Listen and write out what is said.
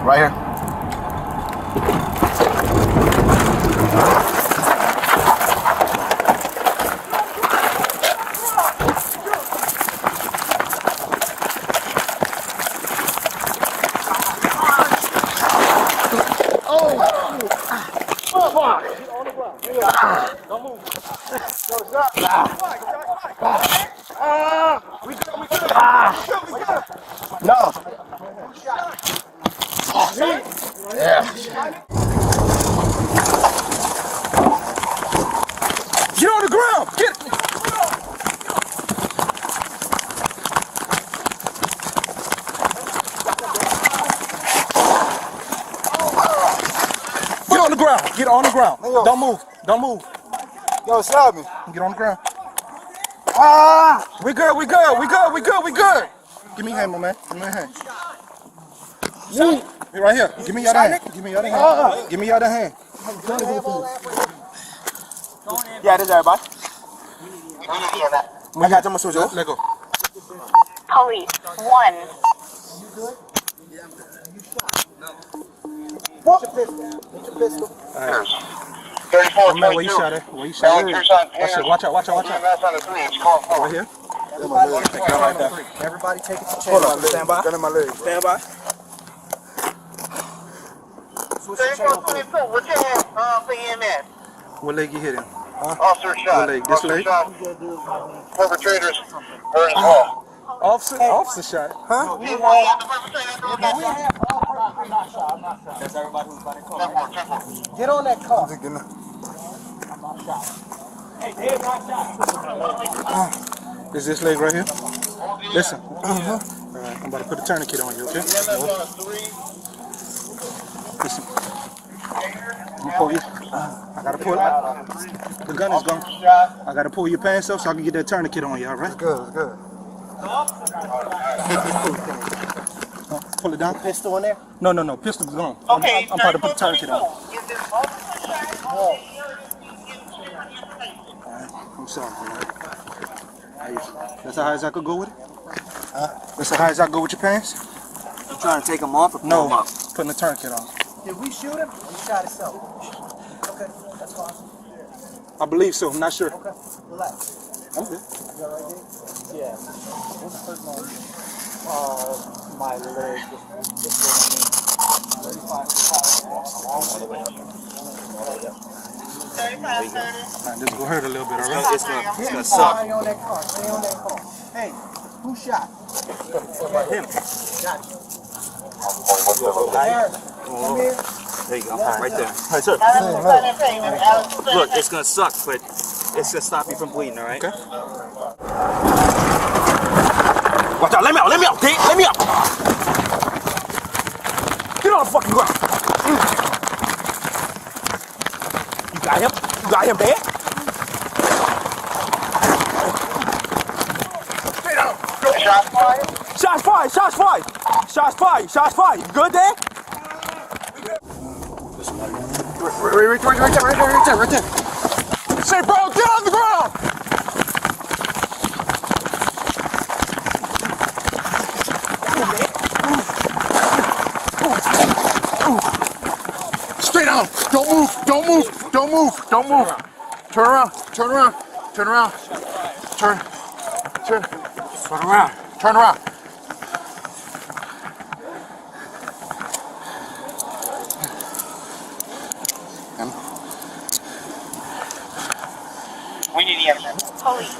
Right here. Don't move. We good. No. Yeah. Get on the ground. Get on the ground. Get on the ground. Don't move. Don't move. Yo, slap me. Get on the ground. Ah! We good. Give me your hand, my man. Give me your hand. Right here. Give me your other hand. Give me your other hand. Give me your other hand. Yeah, this is everybody. I got them. Let go. Police 1. What's your pistol? 34, Man, where you shot at? Where you shot at? Watch out. Right here. Everybody take it to check. Hold on, stand by. Gun in my leg. Stand by. 3422, what's your hand for EMS? What leg you hit him? Officer shot. What leg? This leg? Perpetrators are in the wall. Officer shot. Huh? That's everybody who's about to call. Get on that car. Is this leg right here? Listen. Alright, I'm about to put a tourniquet on you, okay? Listen. I'm gonna pull you. I gotta pull it. The gun is gone. I gotta pull your pants up so I can get that tourniquet on you, alright? Good. Pull it down. Pistol in there? No. Pistol's gone. Okay, I'm about to put the tourniquet on. I'm sorry, man. That's how high as I could go with it? That's how high as I go with your pants? You trying to take them off or pull No, them up? putting the tourniquet on. Did we shoot him? He shot himself. Okay, that's fine. I believe so, I'm not sure. Okay, relax. I'm good. You got right there? Yeah. What's the first one? My leg. This one, 3530. This will hurt a little bit, alright? It's gonna suck. Stay on that car. Hey, who shot? Him. Got you. Come here. There you go, right there. Right, sir. Look, it's gonna suck, but it's gonna stop you from bleeding, all right? Okay. Watch out, let me out, Dave, let me out! Get on the fucking ground! You got him? You got him, man? Stay down! Shots fired! You good, Dave? Right there. Say, bro, get on the ground! Straight down! Don't move! Turn around! Turn around! We need EMS. Police